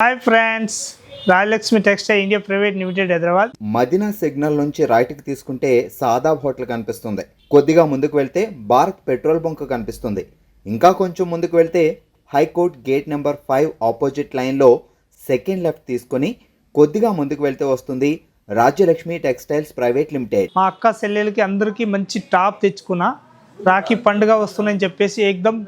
Hi friends, Rayalakshmi textile India private limited Hyderabad. Madina signal నుంచి రైట్కి తీసుకుంటే సాదాబ్ హోటల్ కనిపిస్తుంది. కొద్దిగా ముందుకు వెళ్తే భారత్ పెట్రోల్ బంక్ కనిపిస్తుంది. ఇంకా కొంచెం ముందుకు వెళ్తే హైకోర్ట్ గేట్ నెంబర్ 5 ఆపోజిట్ లైన్లో సెకండ్ లెఫ్ట్ తీసుకొని కొద్దిగా ముందుకు వెళ్తే వస్తుంది రాజ్యలక్ష్మి టెక్స్టైల్స్ ప్రైవేట్ లిమిటెడ్. మా అక్క చెల్లెలకి అందరికీ మంచి టాప్ తెచ్చుకున్నా. రాఖీ పండుగ వస్తుందని చెప్పేసి ఏకదమ్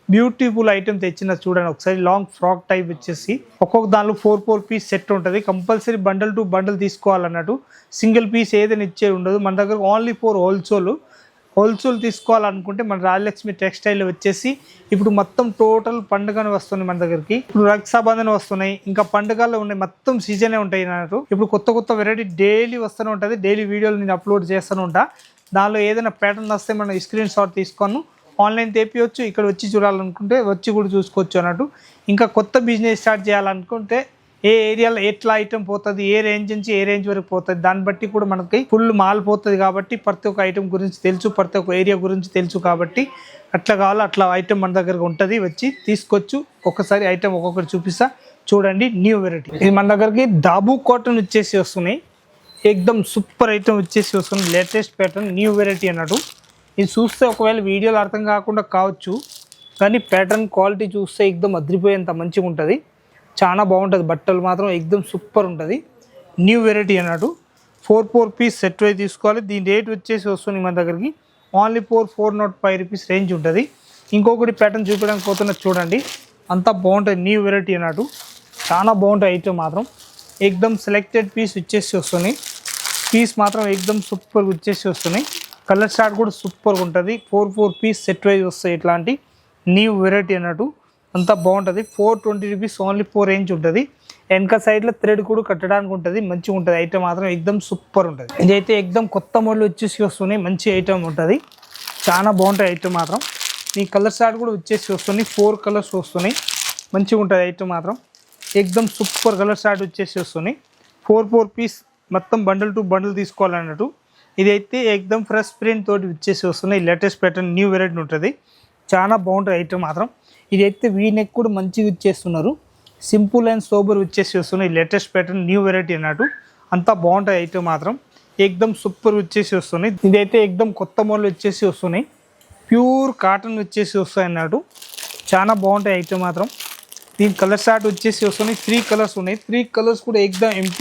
బ్యూటిఫుల్ ఐటమ్ తెచ్చిన. చూడండి ఒకసారి, లాంగ్ ఫ్రాక్ టైప్ వచ్చేసి ఒక్కొక్క దానిలో 4 పీస్ సెట్ ఉంటుంది. కంపల్సరీ బండల్ టు బండల్ తీసుకోవాలన్నట్టు. సింగిల్ పీస్ ఏదైనా ఇచ్చేది ఉండదు. మన దగ్గర ఓన్లీ ఫోర్ హోల్సేల్ తీసుకోవాలనుకుంటే మన రాజలక్ష్మి టెక్స్టైల్ వచ్చేసి ఇప్పుడు మొత్తం టోటల్ పండుగను వస్తున్నాయి మన దగ్గరికి. ఇప్పుడు రక్షాబంధన్ వస్తున్నాయి, ఇంకా పండుగలు ఉన్నాయి, మొత్తం సీజనే ఉంటాయి అన్నట్టు. ఇప్పుడు కొత్త వెరైటీ డైలీ వస్తూనే ఉంటుంది. డైలీ వీడియోలు నేను అప్లోడ్ చేస్తూనే ఉంటా. దానిలో ఏదైనా ప్యాటర్న్ వస్తే మనం స్క్రీన్ షాట్ తీసుకొని ఆన్లైన్ తెప్పియచ్చు. ఇక్కడ వచ్చి చూడాలనుకుంటే వచ్చి కూడా చూసుకోవచ్చు అన్నట్టు. ఇంకా కొత్త బిజినెస్ స్టార్ట్ చేయాలనుకుంటే ఏ ఏరియాలో ఎట్లా ఐటమ్ పోతుంది, ఏ రేంజ్ నుంచి ఏ రేంజ్ వరకు పోతుంది, దాన్ని బట్టి కూడా మనకి ఫుల్ మాల్ పోతుంది. కాబట్టి ప్రతి ఒక్క ఐటమ్ గురించి తెలుసు, ప్రతి ఒక్క ఏరియా గురించి తెలుసు. కాబట్టి అట్లా కావాలో అట్లా ఐటమ్ మన దగ్గర ఉంటుంది. వచ్చి తీసుకోవచ్చు. ఒకసారి ఐటమ్ ఒక్కొక్కటి చూపిస్తా చూడండి. న్యూ వెరైటీ ఇది మన దగ్గరికి డాబు కాటన్ వచ్చేసి వస్తున్నాయి. ఏకదమ్ సూపర్ ఐటమ్ వచ్చేసి వస్తుంది. లేటెస్ట్ ప్యాటర్న్ న్యూ వెరైటీ అన్నట్టు. ఇది చూస్తే ఒకవేళ వీడియోలో అర్థం కాకుండా కావచ్చు, కానీ ప్యాటర్న్ క్వాలిటీ చూస్తే ఏకదమ్ అదిరిపోయేంత మంచిగా ఉంటుంది. చాలా బాగుంటుంది. బట్టలు మాత్రం ఏకదమ్ సూపర్ ఉంటుంది. న్యూ వెరైటీ అన్నట్టు. 4 పీస్ సెట్ వై తీసుకోవాలి. దీని రేట్ వచ్చేసి వస్తుంది మన దగ్గరికి ఓన్లీ 405 రూపీస్ రేంజ్ ఉంటుంది. ఇంకొకటి ప్యాటర్న్ చూపించడానికి పోతున్నా చూడండి. అంతా బాగుంటుంది. న్యూ వెరైటీ అన్నట్టు. చాలా బాగుంటుంది ఐటమ్ మాత్రం. ఏకదమ్ సెలెక్టెడ్ పీస్ వచ్చేసి వస్తున్నాయి. పీస్ మాత్రం ఏకదమ్ సూపర్గా వచ్చేసి వస్తున్నాయి. కలర్ చార్ట్ కూడా సూపర్గా ఉంటుంది. 4 పీస్ సెట్ వైజ్ వస్తాయి. ఇట్లాంటి న్యూ వెరైటీ అన్నట్టు. అంతా బాగుంటుంది. 420 రూపీస్ ఓన్లీ 4 రేంజ్ ఉంటుంది. వెనక సైడ్లో థ్రెడ్ కూడా కట్టడానికి ఉంటుంది. మంచిగా ఉంటుంది. ఐటమ్ మాత్రం ఏకదమ్ సూపర్ ఉంటుంది. ఇదైతే ఏకదమ్ కొత్త మోడల్ వచ్చేసి వస్తున్నాయి. మంచి ఐటమ్ ఉంటుంది. చాలా బాగుంటుంది ఐటమ్ మాత్రం. ఈ కలర్ చార్ట్ కూడా వచ్చేసి వస్తున్నాయి. 4 కలర్స్ వస్తున్నాయి. మంచిగా ఉంటుంది ఐటమ్ మాత్రం. ఏకదమ్ సూపర్ కలర్ చార్ట్ వచ్చేసి వస్తున్నాయి. 4 పీస్ మొత్తం బండల్ టు బండల్ తీసుకోవాలన్నట్టు. ఇదైతే ఏకదమ్ ఫ్రెష్ ప్రింట్ తోటి వచ్చేసి వస్తున్నాయి. లేటెస్ట్ ప్యాటర్న్ న్యూ వెరైటీ ఉంటుంది. చాలా బాగుంటుంది ఐటమ్ మాత్రం. ఇదైతే వీ నెక్ కూడా మంచిగా ఇచ్చేస్తున్నారు. సింపుల్ అండ్ సోబర్ వచ్చేసి వస్తున్నాయి. లేటెస్ట్ ప్యాటర్న్ న్యూ వెరైటీ అన్నట్టు. అంతా బాగుంటుంది ఐటమ్ మాత్రం. ఏకదమ్ సూపర్ వచ్చేసి వస్తున్నాయి. ఇదైతే ఏకదమ్ కొత్త మోడల్ వచ్చేసి వస్తున్నాయి. ప్యూర్ కాటన్ వచ్చేసి వస్తాయి అన్నట్టు. చాలా బాగుంటాయి ఐటమ్ మాత్రం. దీని కలర్ షార్ట్ వచ్చేసి వస్తున్నాయి. 3 కలర్స్ ఉన్నాయి. 3 కలర్స్ కూడా ఏకదమ్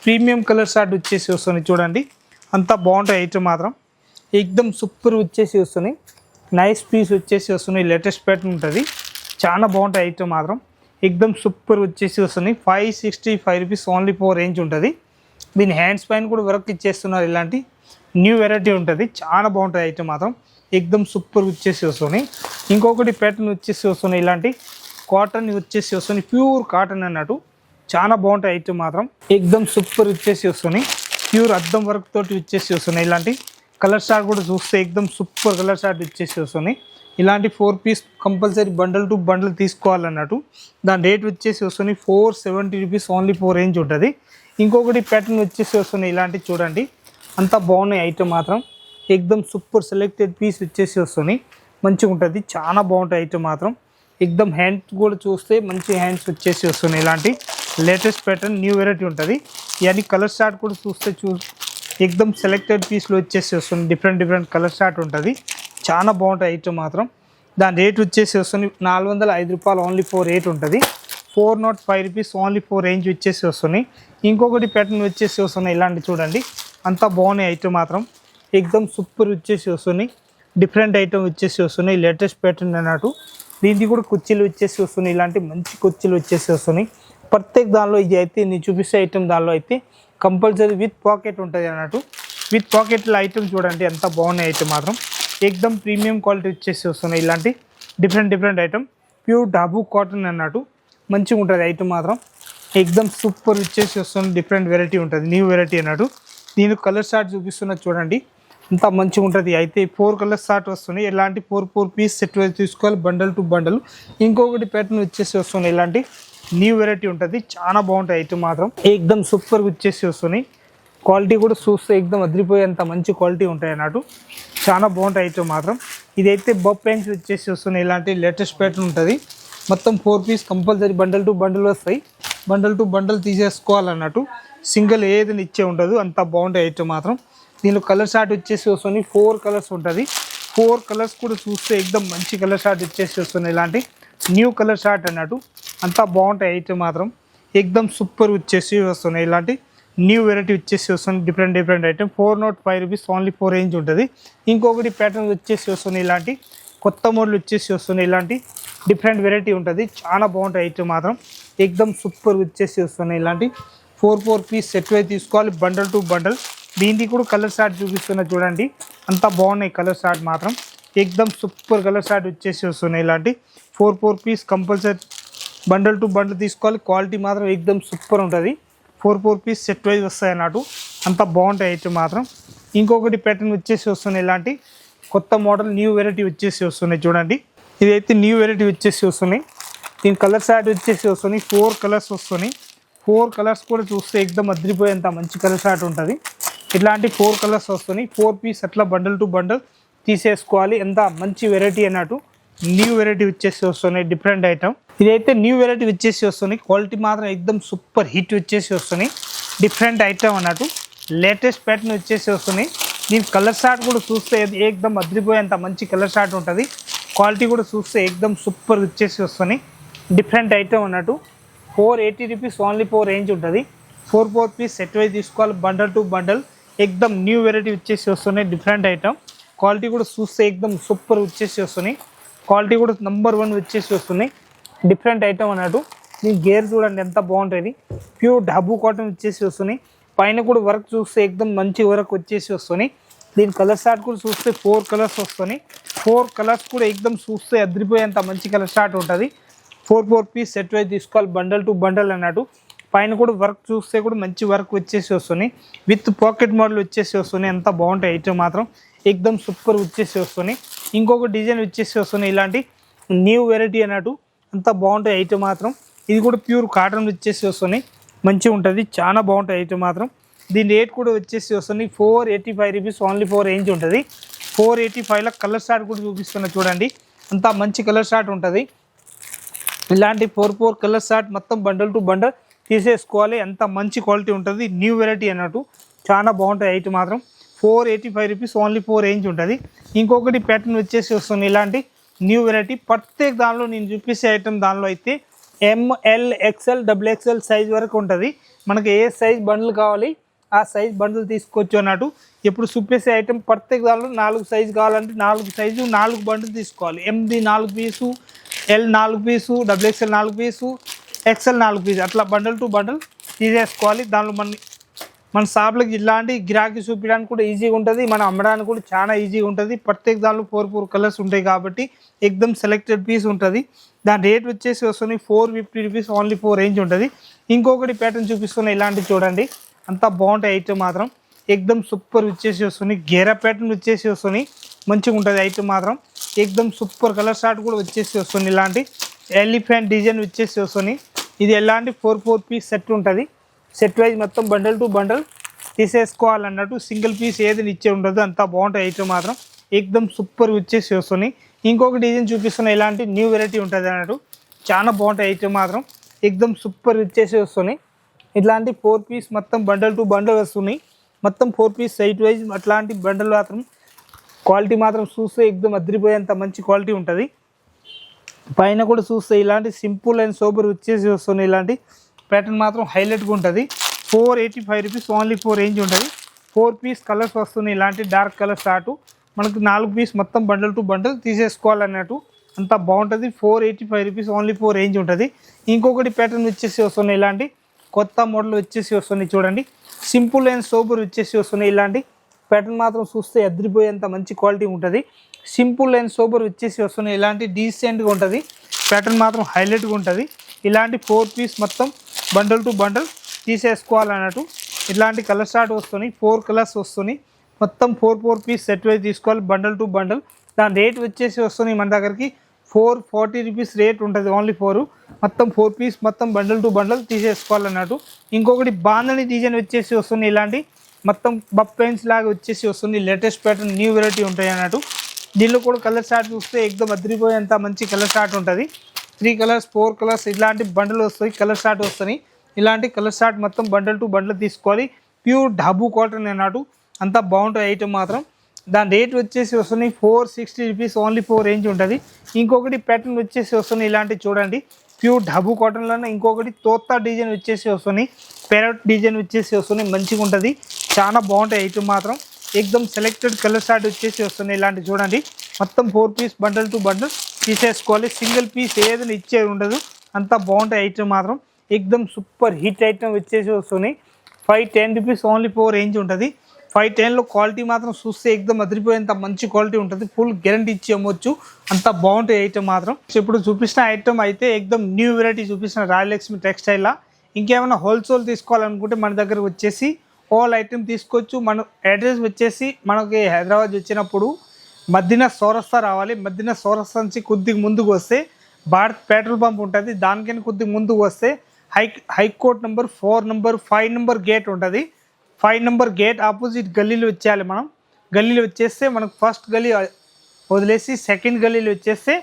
ప్రీమియం కలర్ షార్ట్ వచ్చేసి వస్తున్నాయి. చూడండి అంతా బాగుంటాయి ఐటమ్ మాత్రం. ఏకదమ్ సూపర్ వచ్చేసి వస్తున్నాయి. నైస్ పీస్ వచ్చేసి వస్తున్నాయి. లేటెస్ట్ ప్యాటర్న్ ఉంటుంది. చాలా బాగుంటాయి ఐటమ్ మాత్రం. ఏకదమ్ సూపర్ వచ్చేసి వస్తున్నాయి. 565 రూపీస్ ఓన్లీ 4 రేంజ్ ఉంటుంది. దీని హ్యాండ్స్ పైన కూడా వర్క్ ఇచ్చేస్తున్నారు. ఇలాంటి న్యూ వెరైటీ ఉంటుంది. చాలా బాగుంటుంది ఐటమ్ మాత్రం. ఏకదమ్ సూపర్ వచ్చేసి వస్తున్నాయి. ఇంకొకటి ప్యాటర్న్ వచ్చేసి వస్తున్నాయి. ఇలాంటి కాటన్ వచ్చేసి వస్తున్నాయి. ప్యూర్ కాటన్ అన్నట్టు. చాలా బాగుంటాయి ఐటమ్ మాత్రం. ఏకదమ్ సూపర్ వచ్చేసి వస్తున్నాయి. ప్యూర్ అద్దం వర్క్ తోటి వచ్చేసి వస్తున్నాయి. ఇలాంటి కలర్ చార్ట్ కూడా చూస్తే ఏకదమ్ సూపర్ కలర్ చార్ట్ వచ్చేసి వస్తున్నాయి. ఇలాంటి 4 piece compulsory bundle to bundle తీసుకోవాలన్నట్టు. దాని రేట్ వచ్చేసి వస్తున్నాయి 470 రూపీస్ ఓన్లీ 4 రేంజ్ ఉంటుంది. ఇంకొకటి ప్యాటర్న్ వచ్చేసి వస్తున్నాయి. ఇలాంటి చూడండి అంతా బాగున్నాయి ఐటమ్ మాత్రం. ఏకదమ్ సూపర్ సెలెక్టెడ్ పీస్ వచ్చేసి వస్తున్నాయి. మంచిగా ఉంటుంది. చాలా బాగుంటాయి ఐటమ్ మాత్రం. ఏకదమ్ హ్యాండ్స్ కూడా చూస్తే మంచి హ్యాండ్స్ వచ్చేసి వస్తున్నాయి. ఇలాంటి లేటెస్ట్ ప్యాటర్న్ న్యూ వెరైటీ ఉంటుంది. ఇవన్నీ కలర్ చార్ట్ కూడా చూస్తే ఏకదమ్ సెలెక్టెడ్ పీస్లో వచ్చేసి వస్తుంది. డిఫరెంట్ కలర్ చార్ట్ ఉంటుంది. చాలా బాగుంటుంది ఐటమ్ మాత్రం. దాని రేట్ వచ్చేసి వస్తుంది 405 రూపాయలు ఓన్లీ 4 రేట్ ఉంటుంది. 405 రూపీస్ ఓన్లీ 4 రేంజ్ వచ్చేసి వస్తున్నాయి. ఇంకొకటి ప్యాటర్న్ వచ్చేసి వస్తున్నాయి. ఇలాంటి చూడండి అంతా బాగున్నాయి ఐటమ్ మాత్రం. ఏకదమ్ సూపర్ వచ్చేసి వస్తున్నాయి. డిఫరెంట్ ఐటమ్ వచ్చేసి వస్తున్నాయి. లేటెస్ట్ ప్యాటర్న్ అన్నట్టు. దీనికి కూడా కుర్చీలు వచ్చేసి వస్తున్నాయి. ఇలాంటి మంచి కుర్చీలు వచ్చేసి వస్తున్నాయి. ప్రత్యేక దానిలో ఇది అయితే నేను చూపిస్తే ఐటమ్ దానిలో అయితే కంపల్సరీ విత్ పాకెట్ ఉంటుంది అన్నట్టు. విత్ పాకెట్లో ఐటమ్ చూడండి ఎంత బాగున్నాయి ఐటమ్ మాత్రం. ఏకదమ్ ప్రీమియం క్వాలిటీ వచ్చేసి వస్తున్నాయి. ఇలాంటి డిఫరెంట్ ఐటమ్. ప్యూర్ డాబు కాటన్ అన్నట్టు. మంచిగా ఉంటుంది ఐటమ్ మాత్రం. ఏకదమ్ సూపర్ వచ్చేసి వస్తుంది. డిఫరెంట్ వెరైటీ ఉంటుంది. న్యూ వెరైటీ అన్నట్టు. దీనికి కలర్ చార్ట్ చూపిస్తున్నది చూడండి. అంత మంచిగా ఉంటుంది. అయితే 4 కలర్స్ చార్ట్ వస్తున్నాయి. ఇలాంటి 4 పీస్ సెట్ వైజ్ తీసుకోవాలి బండల్ టు బండల్. ఇంకొకటి ప్యాటర్న్ వచ్చేసి వస్తున్నాయి. ఇలాంటి న్యూ వెరైటీ ఉంటుంది. చాలా బాగుంటాయి ఐటమ్ మాత్రం. ఏకదమ్ సూపర్గా వచ్చేసి వస్తున్నాయి. క్వాలిటీ కూడా చూస్తే ఏకదమ్ అదిరిపోయేంత మంచి క్వాలిటీ ఉంటాయి అన్నట్టు. చాలా బాగుంటాయి ఐటమ్ మాత్రం. ఇదైతే బప్ ప్యాంట్స్ వచ్చేసి వస్తున్నాయి. ఇలాంటి లేటెస్ట్ ప్యాటర్న్ ఉంటుంది. మొత్తం 4 piece compulsory bundle to bundle వస్తాయి. బండల్ టు బండల్ తీసేసుకోవాలన్నట్టు, సింగిల్ ఏదైనా ఇచ్చే ఉండదు, అంత బాగుంటాయి ఐటమ్ మాత్రం. దీనిలో కలర్ షార్ట్ వచ్చేసి వస్తుంది 4 కలర్స్ ఉంటుంది. 4 కలర్స్ కూడా చూస్తే ఎక్దమ్ మంచి కలర్ షార్ట్ వచ్చేసి వస్తుంది. ఇలాంటి న్యూ కలర్ షార్ట్ అన్నట్టు అంతా బాగుంటాయి ఐటమ్ మాత్రం. ఎక్దమ్ సూపర్ వచ్చేసి వస్తున్నాయి. ఇలాంటి న్యూ వెరైటీ వచ్చేసి వస్తుంది. Different item 405 rupees only 4 range ఉంటుంది. ఇంకొకటి ప్యాటర్న్ వచ్చేసి వస్తుంది. ఇలాంటి కొత్త మోడల్ వచ్చేసి వస్తుంది. ఇలాంటి డిఫరెంట్ వెరైటీ ఉంటుంది. చాలా బాగుంటాయి ఐటమ్ మాత్రం. ఎక్దమ్ సూపర్ వచ్చేసి వస్తున్నాయి. ఇలాంటి 4 పీస్ సెట్ వై తీసుకోవాలి, బండల్ టు బండల్. దీనికి కూడా కలర్ షార్ట్ చూపిస్తున్నా చూడండి, అంతా బాగున్నాయి కలర్ షార్ట్ మాత్రం. ఎక్దమ్ సూపర్ కలర్ షార్ట్ వచ్చేసి వస్తున్నాయి. ఇలాంటి 4 piece compulsory bundle to bundle తీసుకోవాలి. క్వాలిటీ మాత్రం ఎక్దమ్ సూపర్ ఉంటుంది. 4 పీస్ సెట్ వైజ్ వస్తాయి అన్నట్టు, అంత బాగుంటాయి ఐటమ్ మాత్రం. ఇంకొకటి ప్యాటర్న్ వచ్చేసి వస్తున్నాయి. ఇలాంటి కొత్త మోడల్ న్యూ వెరైటీ వచ్చేసి వస్తున్నాయి చూడండి. ఇదైతే న్యూ వెరైటీ వచ్చేసి వస్తున్నాయి. దీని కలర్ షార్ట్ వచ్చేసి వస్తున్నాయి. 4 కలర్స్ వస్తున్నాయి. 4 కలర్స్ కూడా చూస్తే ఎక్దమ్ అద్రిపోయేంత మంచి కలర్ షార్ట్ ఉంటుంది. ఇట్లాంటి 4 కలర్స్ వస్తున్నాయి. 4 పీస్ అట్లా బండల్ టు బండల్ తీసేసుకోవాలి. ఎంత మంచి వెరైటీ అన్నట్టు. న్యూ వెరైటీ వచ్చేసి వస్తున్నాయి, డిఫరెంట్ ఐటమ్. ఇదైతే న్యూ వెరైటీ వచ్చేసి వస్తున్నాయి. క్వాలిటీ మాత్రం ఎక్దమ్ సూపర్ హిట్ వచ్చేసి వస్తున్నాయి. డిఫరెంట్ ఐటమ్ అన్నట్టు. లేటెస్ట్ ప్యాటర్న్ వచ్చేసి వస్తున్నాయి. దీని కలర్ షార్ట్ కూడా చూస్తే ఎక్దమ్ అద్రిపోయేంత మంచి కలర్ షార్ట్ ఉంటుంది. క్వాలిటీ కూడా చూస్తే ఎక్దమ్ సూపర్ వచ్చేసి వస్తున్నాయి. డిఫరెంట్ ఐటమ్ అన్నట్టు. 480 రూపీస్ ఓన్లీ 4 రేంజ్ ఉంటుంది. 4 పీస్ సెట్ వైజ్ తీసుకోవాలి, బండల్ టు బండల్. ఎక్దమ్ న్యూ వెరైటీ వచ్చేసి వస్తున్నాయి. Different item. క్వాలిటీ కూడా చూస్తే ఎక్దమ్ సూపర్ వచ్చేసి వస్తున్నాయి. క్వాలిటీ కూడా నెంబర్ 1 వచ్చేసి వస్తున్నాయి. డిఫరెంట్ ఐటమ్ అన్నట్టు. దీని గేర్ చూడండి ఎంత బాగుంటుంది. ప్యూర్ డబ్బు కాటన్ వచ్చేసి వస్తున్నాయి. పైన కూడా వర్క్ చూస్తే ఎక్దమ్ మంచి వర్క్ వచ్చేసి వస్తున్నాయి. దీని కలర్ షార్ట్ కూడా చూస్తే 4 కలర్స్ వస్తున్నాయి. 4 కలర్స్ కూడా ఎక్దమ్ చూస్తే అద్రిపోయేంత మంచి కలర్ షార్ట్ ఉంటుంది. 4 పీస్ సెట్ వైజ్ తీసుకోవాలి, బండల్ టు బండల్ అన్నట్టు. పైన కూడా వర్క్ చూస్తే కూడా మంచి వర్క్ వచ్చేసి వస్తున్నాయి. విత్ పాకెట్ మోడల్ వచ్చేసి వస్తున్నాయి. ఎంత బాగుంటాయి ఐటమ్ మాత్రం. ఎక్దమ్ సూపర్ వచ్చేసి వస్తున్నాయి. ఇంకొక డిజైన్ వచ్చేసి వస్తున్నాయి. ఇలాంటి న్యూ వెరైటీ అన్నట్టు. అంత బాగుంటాయి ఐటమ్ మాత్రం. ఇది కూడా ప్యూర్ కాటన్ వచ్చేసి వస్తున్నాయి. మంచిగా ఉంటుంది, చాలా బాగుంటాయి ఐటమ్ మాత్రం. దీని రేట్ కూడా వచ్చేసి వస్తుంది 485 రూపీస్ ఓన్లీ 4 రేంజ్ ఉంటుంది. 485లో కలర్ షార్ట్ కూడా చూపిస్తున్నా చూడండి, అంత మంచి కలర్ షార్ట్ ఉంటుంది. ఇలాంటి 4 కలర్ షార్ట్ మొత్తం బండల్ టు బండల్ తీసేసుకోవాలి. అంత మంచి క్వాలిటీ ఉంటుంది. న్యూ వెరైటీ అన్నట్టు. చాలా బాగుంటాయి ఐటమ్ మాత్రం. 485 రూపీస్ ఓన్లీ 4 రేంజ్ ఉంటుంది. ఇంకొకటి ప్యాటర్న్ వచ్చేసి వస్తుంది. ఇలాంటి న్యూ వెరైటీ ప్రత్యేక దానిలో నేను చూపించే ఐటమ్ దానిలో అయితే ML XL XXL సైజ్ వరకు ఉంటుంది. మనకి ఏ సైజ్ బండ్లు కావాలి ఆ సైజ్ బండ్లు తీసుకోవచ్చు అన్నట్టు. ఇప్పుడు చూపేసే ఐటమ్ ప్రత్యేక దానిలో 4 సైజు కావాలంటే 4 సైజు 4 బండ్లు తీసుకోవాలి. MD 4 పీసు, L 4 పీసు, XXL 4 పీసు, XL 4 పీసు, అట్లా బండల్ టు బండల్ తీసేసుకోవాలి. దానిలో మన షాప్లకి ఇలాంటి గిరాకీ చూపించడానికి కూడా ఈజీగా ఉంటుంది, మనం అమ్మడానికి కూడా చాలా ఈజీగా ఉంటుంది. ప్రత్యేక దానిలో 4 కలర్స్ ఉంటాయి కాబట్టి ఎక్దమ్ సెలెక్టెడ్ పీస్ ఉంటుంది. దాని రేట్ వచ్చేసి వస్తుంది 450 రూపీస్ ఓన్లీ 4 రేంజ్ ఉంటుంది. ఇంకొకటి ప్యాటర్న్ చూపిస్తున్నాయి. ఇలాంటివి చూడండి, అంతా బాగుంటాయి ఐటమ్ మాత్రం. ఎక్దమ్ సూపర్ వచ్చేసి వస్తుంది. గేరా ప్యాటర్న్ వచ్చేసి వస్తుంది, మంచిగా ఉంటుంది ఐటమ్ మాత్రం. ఎక్దమ్ సూపర్ కలర్ షార్ట్ కూడా వచ్చేసి వస్తుంది. ఇలాంటి ఎలిఫెంట్ డిజైన్ వచ్చేసి వస్తుంది. ఇది ఎలాంటి 4 పీస్ సెట్ ఉంటుంది. సెట్ వైజ్ మొత్తం బండల్ టు బండల్ తీసేసుకోవాలన్నట్టు. సింగిల్ పీస్ ఏదైనా ఇచ్చే ఉండదు, అంతా బాగుంటాయి ఐటమ్ మాత్రం. ఎక్దమ్ సూపర్ వచ్చేసి వస్తుంది. ఇంకొక డిజైన్ చూపిస్తున్నా. ఇలాంటి న్యూ వెరైటీ ఉంటుంది అన్నట్టు. చాలా బాగుంటాయి ఐటమ్ మాత్రం. ఎక్దమ్ సూపర్ వచ్చేసి వస్తున్నాయి. ఇట్లాంటి 4 పీస్ మొత్తం బండల్ టు బండల్ వస్తున్నాయి. మొత్తం 4 పీస్ సైట్ వైజ్ అట్లాంటి బండల్ మాత్రం క్వాలిటీ మాత్రం చూస్తే ఎక్దమ్ అదిరిపోయేంత మంచి క్వాలిటీ ఉంటుంది. పైన కూడా చూస్తే ఇలాంటి సింపుల్ అండ్ సోబర్ వచ్చేసి వస్తున్నాయి. ఇలాంటి ప్యాటర్న్ మాత్రం హైలైట్గా ఉంటుంది. 485 రూపీస్ ఓన్లీ 4 రేంజ్ ఉంటుంది. 4 పీస్ కలర్స్ వస్తున్నాయి. ఇలాంటి డార్క్ కలర్ స్టార్ట్ మనకు 4 పీస్ మొత్తం బండల్ టు బండల్ తీసేసుకోవాలన్నట్టు. అంతా బాగుంటుంది. 485 రూపీస్ ఓన్లీ 4 రేంజ్ ఉంటుంది. ఇంకొకటి ప్యాటర్న్ వచ్చేసి వస్తున్నాయి. ఇలాంటి కొత్త మోడల్ వచ్చేసి వస్తున్నాయి చూడండి. సింపుల్ అండ్ సోబర్ వచ్చేసి వస్తున్నాయి. ఇలాంటి ప్యాటర్న్ మాత్రం చూస్తే అదిరిపోయేంత మంచి క్వాలిటీ ఉంటుంది. సింపుల్ అండ్ సోబర్ వచ్చేసి వస్తున్నాయి. ఇలాంటి డీసెంట్గా ఉంటుంది. ప్యాటర్న్ మాత్రం హైలైట్గా ఉంటుంది. ఇలాంటి 4 పీస్ మొత్తం బండల్ టు బండల్ తీసేసుకోవాలన్నట్టు. ఇట్లాంటి కలర్ స్టార్ట్ వస్తున్నాయి. 4 కలర్స్ వస్తున్నాయి. మొత్తం 4 పీస్ సెట్ వైజ్ తీసుకోవాలి, బండల్ టు బండల్. దాని రేట్ వచ్చేసి వస్తున్నాయి మన దగ్గరికి 440 రూపీస్ రేట్ ఉంటుంది. ఓన్లీ 4 మొత్తం 4 పీస్ మొత్తం బండల్ టు బండల్ తీసేసుకోవాలన్నట్టు. ఇంకొకటి బాందని డిజైన్ వచ్చేసి వస్తుంది. ఇలాంటి మొత్తం బఫ్ పెయిన్స్ లాగా వచ్చేసి వస్తుంది. లేటెస్ట్ ప్యాటర్న్ న్యూ వెరైటీ ఉంటాయి అన్నట్టు. దీనిలో కూడా కలర్ స్టార్ట్ చూస్తే ఎక్దమ్ అదిరిపోయేంత మంచి కలర్ స్టార్ట్ ఉంటుంది. 3 కలర్స్ 4 కలర్స్ ఇలాంటి బండలు వస్తాయి, కలర్ స్టార్ట్ వస్తాయి. ఇలాంటి కలర్ చార్ట్ మొత్తం బండల్ టు బండల్ తీసుకోవాలి. ప్యూర్ ఢాబు కాటన్ అన్నట్టు అంత బాగుంటుంది ఐటమ్ మాత్రం. దాని రేట్ వచ్చేసి వస్తున్నాయి 460 రూపీస్ ఓన్లీ 4 రేంజ్ ఉంటుంది. ఇంకొకటి ప్యాటర్న్ వచ్చేసి వస్తున్నాయి ఇలాంటివి చూడండి, ప్యూర్ ఢాబు కాటన్లోనే. ఇంకొకటి తోతా డిజైన్ వచ్చేసి వస్తున్నాయి, పెరట్ డిజైన్ వచ్చేసి వస్తున్నాయి, మంచిగా ఉంటుంది, చాలా బాగుంటాయి ఐటమ్ మాత్రం. ఎక్దమ్ సెలెక్టెడ్ కలర్ చార్ట్ వచ్చేసి వస్తున్నాయి ఇలాంటివి చూడండి. మొత్తం 4 పీస్ బండల్ టు బండల్ తీసేసుకోవాలి. సింగిల్ పీస్ ఏదైనా ఇచ్చేది ఉండదు, అంత బాగుంటాయి ఐటమ్ మాత్రం. ఎక్దమ్ సూపర్ హిట్ ఐటమ్ వచ్చేసి వస్తున్నాయి. 510 రూపీస్ ఓన్లీ 4 రేంజ్ ఉంటుంది. 510లో క్వాలిటీ మాత్రం చూస్తే ఎక్దమ్ అదిరిపోయేంత మంచి క్వాలిటీ ఉంటుంది. ఫుల్ గ్యారంటీ ఇచ్చి అమ్మొచ్చు, అంత బాగుంటాయి ఐటమ్ మాత్రం. ఇప్పుడు చూపిస్తున్న ఐటమ్ అయితే ఎక్దమ్ న్యూ వెరైటీ చూపిస్తున్న రాయలక్ష్మి టెక్స్టైల్లో. ఇంకేమైనా హోల్సేల్ తీసుకోవాలనుకుంటే మన దగ్గర వచ్చేసి ఆల్ ఐటమ్ తీసుకోవచ్చు. మన అడ్రస్ వచ్చేసి మనకి హైదరాబాద్ వచ్చినప్పుడు మదీనా చౌరస్తా రావాలి. మదీనా చౌరస్తా నుంచి కొద్దిగా ముందుకు వస్తే భారత్ పెట్రోల్ పంప్ ఉంటుంది, దానికైనా కొద్దిగా ముందుకు వస్తే high court number 4 number 5 number gate ఉంటుంది. 5 నెంబర్ గేట్ ఆపోజిట్ గల్లీలో వచ్చేయాలి మనం. గల్లీలో వచ్చేస్తే మనకు ఫస్ట్ గల్లీ వదిలేసి సెకండ్ గల్లీలో వచ్చేస్తే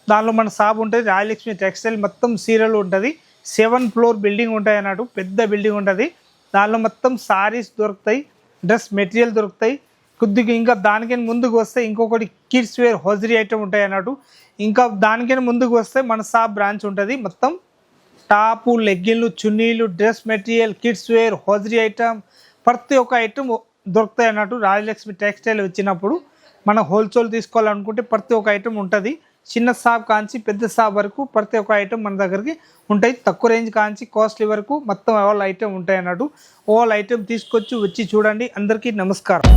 దానిలో మన షాప్ ఉంటుంది, రాయలక్ష్మి టెక్స్టైల్. మొత్తం సీరియల్ ఉంటుంది, 7 ఫ్లోర్ బిల్డింగ్ ఉంటాయి అన్నట్టు, పెద్ద బిల్డింగ్ ఉంటుంది. దానిలో మొత్తం సారీస్ దొరుకుతాయి, డ్రెస్ మెటీరియల్ దొరుకుతాయి. కొద్దిగా ఇంకా దానికైనా ముందుకు వస్తే ఇంకొకటి కిడ్స్ వేర్ హోజరీ ఐటమ్ ఉంటాయి అన్నట్టు. ఇంకా దానికైనా ముందుకు వస్తే మన షాప్ బ్రాంచ్ ఉంటుంది. మొత్తం టాపు, లెగ్గిన్లు, చున్నీలు, dress material, kids wear, hosiery item, ప్రతి ఒక్క ఐటమ్ దొరుకుతాయి అన్నట్టు. రాయలక్ష్మి టెక్స్టైల్ వచ్చినప్పుడు మనం హోల్సేల్ తీసుకోవాలనుకుంటే ప్రతి ఒక్క ఐటమ్ ఉంటుంది. చిన్న షాప్ కాంచి పెద్ద షాప్ వరకు ప్రతి ఒక్క ఐటమ్ మన దగ్గరికి ఉంటాయి. తక్కువ రేంజ్ కాంచి కాస్ట్లీ వరకు మొత్తం ఆల్ ఐటమ్ ఉంటాయి అన్నట్టు. ఆల్ ఐటమ్ తీసుకొచ్చి వచ్చి చూడండి. అందరికీ నమస్కారం.